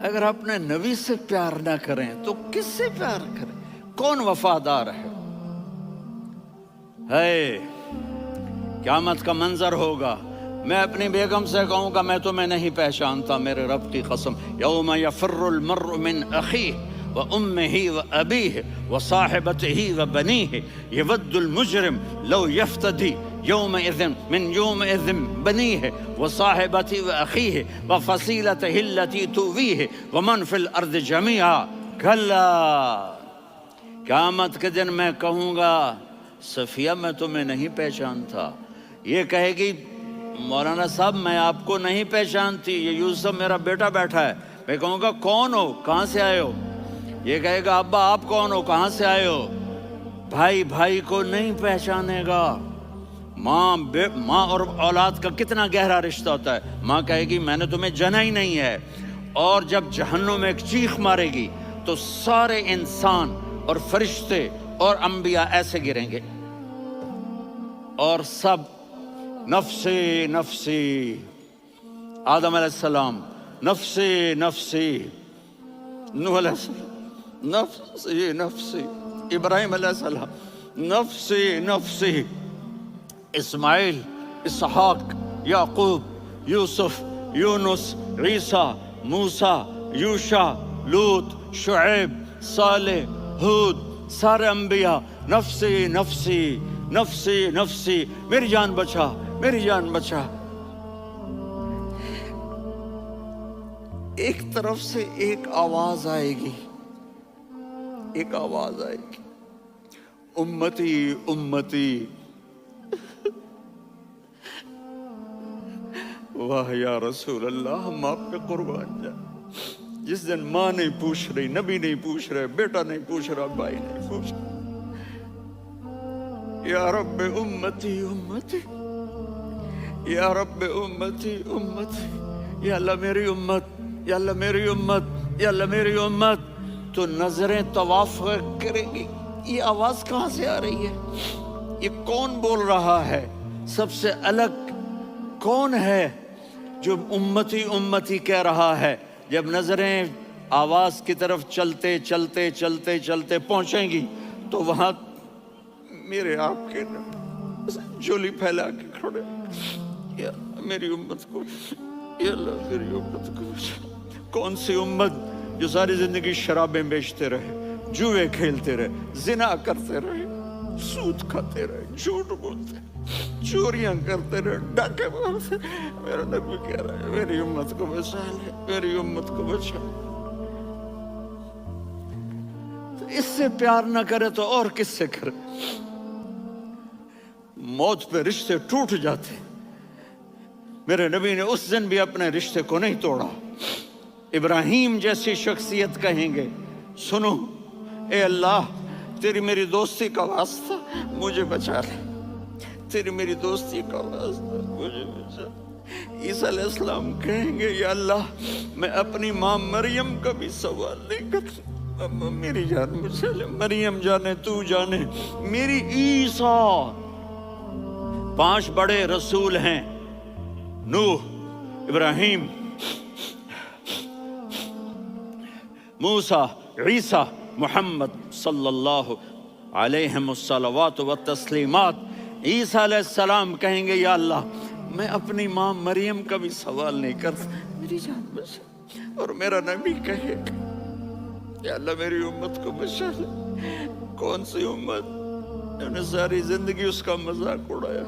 اگر اپنے نبی سے پیار نہ کریں تو کس سے پیار کریں؟ کون وفادار ہے؟ قیامت کا منظر ہوگا، میں اپنی بیگم سے کہوں گا میں تمہیں نہیں پہچانتا، میرے رب کی قسم، یوم یفر المرء من اخیہ وامہ وابیہ وصاحبتہ وبنیہ یود المجرم لو یفتدی یومئذ من یومئذ بنیہ وصاحبتہ واخیہ وفصیلتہ التی تؤویہ ومن فی الارض جمیعا کلا، قیامت کے دن میں کہوں گا صفیہ میں تمہیں نہیں پہچانتا، یہ کہے گی مولانا صاحب میں آپ کو نہیں پہچانتی، یہ یوسف میرا بیٹا بیٹھا ہے، میں کہوں گا کون ہو، کہاں سے آئے ہو؟ یہ کہے گا ابا آپ کون ہو، کہاں سے آئے ہو؟ بھائی بھائی کو نہیں پہچانے گا۔ ماں اور اولاد کا کتنا گہرا رشتہ ہوتا ہے، ماں کہے گی میں نے تمہیں جنا ہی نہیں ہے، اور جب جہنم میں ایک چیخ مارے گی تو سارے انسان اور فرشتے اور انبیاء ایسے گریں گے اور سب نفسی نفسی، آدم علیہ السلام نفسی نفسی، نوح علیہ السلام نفسی نفسی، ابراہیم علیہ السلام نفسی نفسی، اسماعیل، اسحاق، یعقوب، یوسف، یونس، عیسیٰ، موسیٰ، یوشع، لوط، شعیب، صالح، ہود، سارے انبیاء نفسی نفسی نفسی نفسی، میری جان بچا میری جان بچا۔ ایک طرف سے ایک آواز آئے گی، ایک آواز آئے گی، امتی امتی، واہ یا رسول اللہ ہم آپ پہ قربان جائیں۔ جس دن ماں نہیں پوچھ رہی، نبی نہیں پوچھ رہے، بیٹا نہیں پوچھ رہا، بھائی نہیں پوچھ رہا، یا رب امتی امتی، یا رب امتی امتی، یا اللہ میری امت، یا اللہ میری امت، یا اللہ میری امت، تو نظریں طواف کرے گی، یہ آواز کہاں سے آ رہی ہے؟ یہ کون بول رہا ہے؟ سب سے الگ کون ہے جو امتی امتی کہہ رہا ہے؟ جب نظریں آواز کی طرف چلتے چلتے چلتے چلتے پہنچیں گی تو وہاں میرے آپ کے جولی پھیلا کے کھڑے، یا میری امت کو، یا اللہ میری امت کو بچا۔ کون سی امت جو ساری زندگی شرابیں بیچتے رہے، جوئے کھیلتے رہے، زنا کرتے رہے، سود کھاتے رہے، جھوٹ بولتے، چوریاں کرتے رہے، ڈاکے مارتے، میرا نبی کہہ رہا ہے میری امت کو بچا لے، میری امت کو بچا۔ اس سے پیار نہ کرے تو اور کس سے کرے؟ موت پہ رشتے ٹوٹ جاتے، میرے نبی نے اس دن بھی اپنے رشتے کو نہیں توڑا۔ ابراہیم جیسی شخصیت کہیں گے سنو اے اللہ تیری میری دوستی کا واسطہ مجھے بچا لے، تیری میری دوستی کا واسطہ مجھے بچا۔ عیسیٰ علیہ السلام کہیں گے یا اللہ میں اپنی ماں مریم کا بھی سوال نہیں کرتا، میری جان بچا لے، مریم جانے تو جانے میری عیسیٰ۔ 5 بڑے رسول ہیں، نوح، ابراہیم، موسیٰ، عیسیٰ، محمد صلی اللہ علیہ الصلوات والتسلیمات۔ عیسیٰ علیہ السلام کہیں گے یا اللہ میں اپنی ماں مریم کا بھی سوال نہیں کرتا، میری جان بچا۔ اور میرا نبی کہے گا یا اللہ میری امت کو بچا لے۔ کون سی امت جنہوں نے ساری زندگی اس کا مذاق اڑایا؟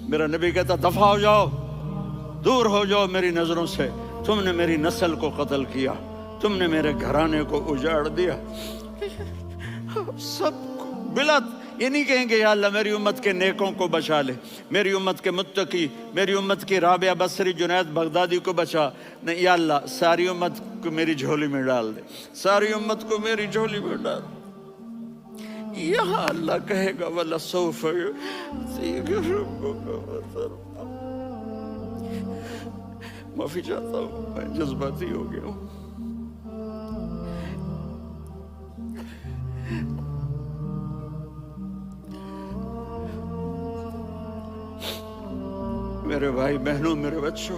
میرا نبی کہتا دفع ہو جاؤ، دور ہو جاؤ میری نظروں سے، تم نے میری نسل کو قتل کیا، تم نے میرے گھرانے کو اجاڑ دیا۔ سب کو بلا یہ نہیں کہیں گے یا اللہ میری امت کے نیکوں کو بچا لے، میری امت کے متقی، میری امت کی رابعہ بصری، جنید بغدادی کو بچا، نہیں یا اللہ ساری امت کو میری جھولی میں ڈال دے، ساری امت کو میری جھولی میں ڈال دے۔ یہاں اللہ کہے گا وَلَسَوْفَ يُعْطِيكَ رَبُّكَ فَتَرْضَىٰ۔ معافی چاہتا ہوں میں جذباتی ہو گیا ہوں۔ میرے بھائی بہنوں، میرے بچوں،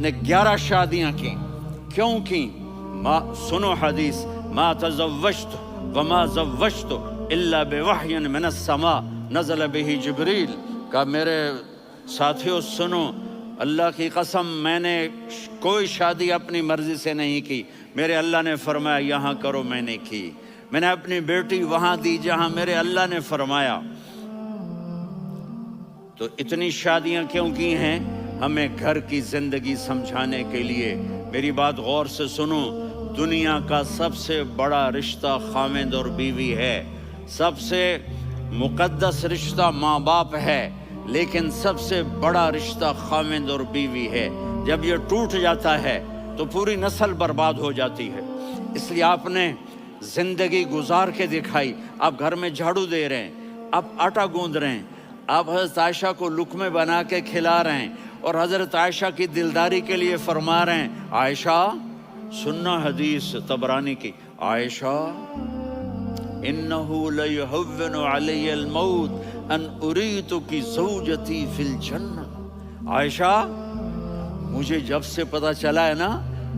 نے 11 شادیاں کی. کیوں کی؟ سنو حدیث، ما تزوجت وما زوجت الا بوحی من السماء نزل به جبریل. کہا میرے ساتھیوں سنو، اللہ کی قسم میں نے کوئی شادی اپنی مرضی سے نہیں کی. میرے اللہ نے فرمایا یہاں کرو، میں نے کی. میں نے اپنی بیٹی وہاں دی جہاں میرے اللہ نے فرمایا. تو اتنی شادیاں کیوں کی ہیں؟ ہمیں گھر کی زندگی سمجھانے کے لیے. میری بات غور سے سنو، دنیا کا سب سے بڑا رشتہ خاوند اور بیوی ہے. سب سے مقدس رشتہ ماں باپ ہے، لیکن سب سے بڑا رشتہ خاوند اور بیوی ہے. جب یہ ٹوٹ جاتا ہے تو پوری نسل برباد ہو جاتی ہے. اس لیے آپ نے زندگی گزار کے دکھائی. آپ گھر میں جھاڑو دے رہے ہیں، آپ آٹا گوندھ رہے ہیں، آپ حضرت عائشہ کو لقمے بنا کے کھلا رہے ہیں، اور حضرت عائشہ کی دلداری کے لیے فرما رہے ہیں عائشہ سننا حدیث طبرانی کی، عائشہ انہو لیہون علی الموت ان اریتکی زوجتی فی الجنہ. عائشہ مجھے جب سے پتا چلا ہے نا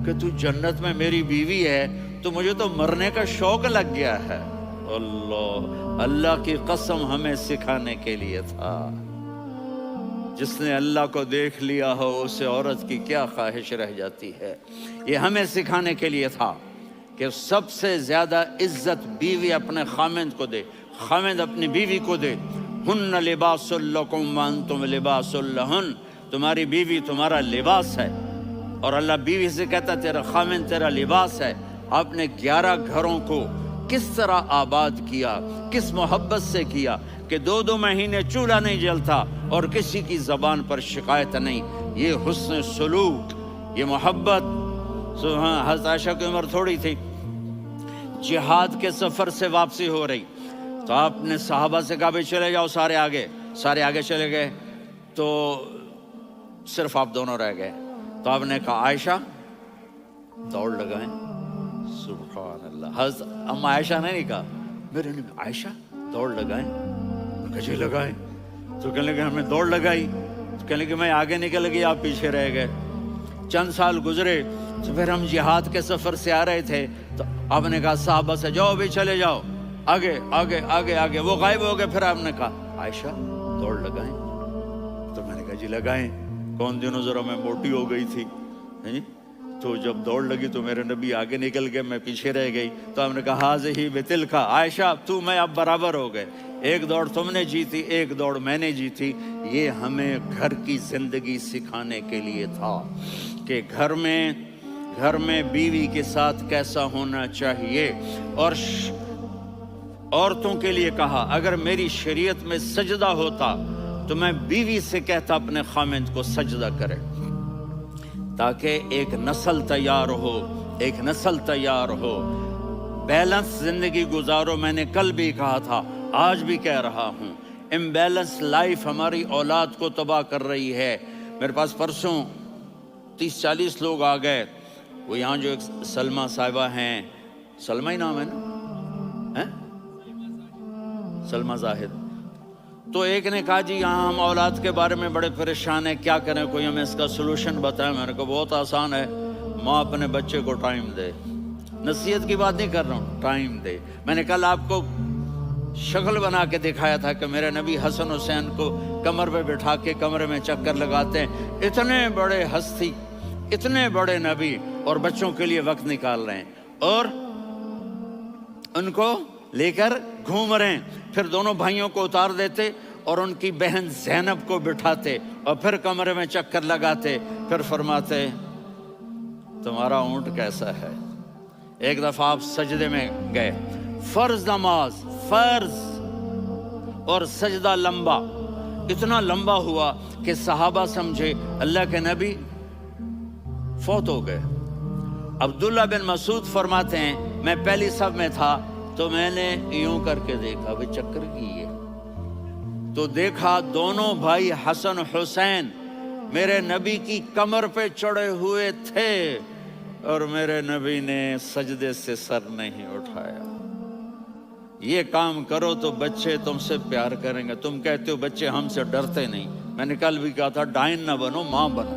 کہ تو جنت میں میری بیوی ہے تو مجھے تو مرنے کا شوق لگ گیا ہے. اللہ کی قسم ہمیں سکھانے کے لیے تھا. جس نے اللہ کو دیکھ لیا ہو اسے عورت کی کیا خواہش رہ جاتی ہے. یہ ہمیں سکھانے کے لیے تھا کہ سب سے زیادہ عزت بیوی اپنے خاوند کو دے، خاوند اپنی بیوی کو دے. ہن لباس لکم وانتم لباس لہن. تمہاری بیوی تمہارا لباس ہے، اور اللہ بیوی سے کہتا تیرا خاوند تیرا لباس ہے. آپ نے 11 گھروں کو کس طرح آباد کیا، کس محبت سے کیا کہ 2 مہینے چولہا نہیں جلتا اور کسی کی زبان پر شکایت نہیں. یہ حسن سلوک، یہ محبت. حضرت عائشہ کی عمر تھوڑی تھی، جہاد کے سفر سے واپسی ہو رہی، تو آپ نے صحابہ سے کہا بھائی چلے جاؤ سارے آگے چلے گئے، تو صرف آپ دونوں رہ گئے. تو آپ نے کہا عائشہ دوڑ لگائیں. سبحان اللہ. حضرت اما عائشہ نے نہیں کہا، میرے نے عائشہ دوڑ لگائیں. کہا لگائیں. تو کہنے لگے ہمیں دوڑ لگائی. تو کہنے لگے میں آگے نکل گئی، آپ پیچھے رہ گئے. چند سال گزرے تو پھر ہم جہاد کے سفر سے آ رہے تھے، تو آپ نے کہا صحابہ سے جاؤ بھی چلے جاؤ آگے آگے آگے آگے. وہ غائب ہو گئے. پھر آپ نے کہا عائشہ دوڑ لگائیں. تو میں نے کہا جی لگائیں. کون دنوں ذرا میں موٹی ہو گئی تھی، تو جب دوڑ لگی تو میرے نبی آگے نکل گئے، میں پیچھے رہ گئی. تو ہم نے کہا ہاذہ بتلک، عائشہ تو میں اب برابر ہو گئے. ایک دوڑ تم نے جیتی، ایک دوڑ میں نے جیتی. یہ ہمیں گھر کی زندگی سکھانے کے لیے تھا کہ گھر میں بیوی کے ساتھ کیسا ہونا چاہیے. اور عورتوں کے لیے کہا اگر میری شریعت میں سجدہ ہوتا تو میں بیوی سے کہتا اپنے خاوند کو سجدہ کرے، تاکہ ایک نسل تیار ہو. بیلنس زندگی گزارو. میں نے کل بھی کہا تھا، آج بھی کہہ رہا ہوں، امبیلنس لائف ہماری اولاد کو تباہ کر رہی ہے. میرے پاس پرسوں 30-40 لوگ آ گئے. وہ یہاں جو ایک سلمہ صاحبہ ہیں، سلمہ ہی نام ہے نا، سلمہ زاہد. تو ایک نے کہا جی یہاں ہم اولاد کے بارے میں بڑے پریشان ہیں، کیا کریں، کوئی ہمیں اس کا سلوشن بتائیں. میں نے کہا بہت آسان ہے، ماں اپنے بچے کو ٹائم دے. نصیحت کی بات نہیں کر رہا ہوں، ٹائم دے. میں نے کل آپ کو شکل بنا کے دکھایا تھا کہ میرے نبی حسن حسین کو کمر پہ بٹھا کے کمرے میں چکر لگاتے ہیں. اتنے بڑے ہستی، اتنے بڑے نبی، اور بچوں کے لیے وقت نکال رہے ہیں اور ان کو لے کر گھوم رہے ہیں. پھر دونوں بھائیوں کو اتار دیتے اور ان کی بہن زینب کو بٹھاتے اور پھر کمرے میں چکر لگاتے. پھر فرماتے تمہارا اونٹ کیسا ہے. ایک دفعہ آپ سجدے میں گئے، فرض نماز، فرض، اور سجدہ لمبا، اتنا لمبا ہوا کہ صحابہ سمجھے اللہ کے نبی فوت ہو گئے. عبداللہ بن مسعود فرماتے ہیں میں پہلی صف میں تھا تو میں نے یوں کر کے دیکھا، وہ چکر کی ہے، تو دیکھا دونوں بھائی حسن حسین میرے نبی کی کمر پہ چڑھے ہوئے تھے اور میرے نبی نے سجدے سے سر نہیں اٹھایا. یہ کام کرو تو بچے تم سے پیار کریں گے. تم کہتے ہو بچے ہم سے ڈرتے نہیں. میں نے کل بھی کہا تھا ڈائن نہ بنو، ماں بنو.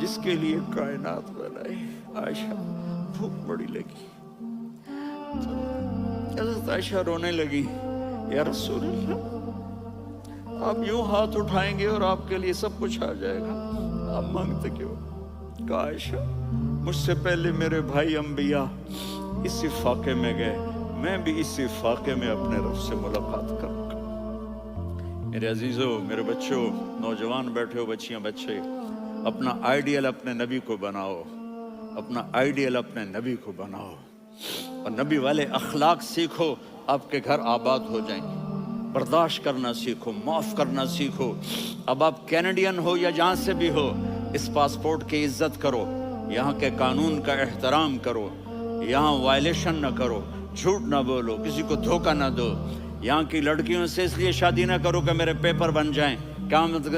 جس کے لیے کائنات بنائی. عائشہ بھوک بڑی لگی تو حضرت عائشہ رونے لگی. یا رسول اللہ، آپ یوں ہاتھ اٹھائیں گے اور آپ کے لیے سب کچھ آ جائے گا، آپ مانگتے کیوں؟ کہا عائشہ مجھ سے پہلے میرے بھائی انبیاء اسی فاقے میں گئے، میں بھی اسی فاقے میں اپنے رب سے ملاقات کروں گا. میرے عزیزوں، میرے بچوں، نوجوان بیٹھے ہو، بچیاں بچے، اپنا آئیڈیل اپنے نبی کو بناؤ، اپنا آئیڈیل اپنے نبی کو بناؤ اور نبی والے اخلاق سیکھو، آپ کے گھر آباد ہو جائیں گے. برداشت کرنا سیکھو، معاف کرنا سیکھو. اب آپ کینیڈین ہو یا جہاں سے بھی ہو، اس پاسپورٹ کی عزت کرو، یہاں کے قانون کا احترام کرو، یہاں وائلیشن نہ کرو، جھوٹ نہ بولو، کسی کو دھوکہ نہ دو. یہاں کی لڑکیوں سے اس لیے شادی نہ کرو کہ میرے پیپر بن جائیں، کیا مطلب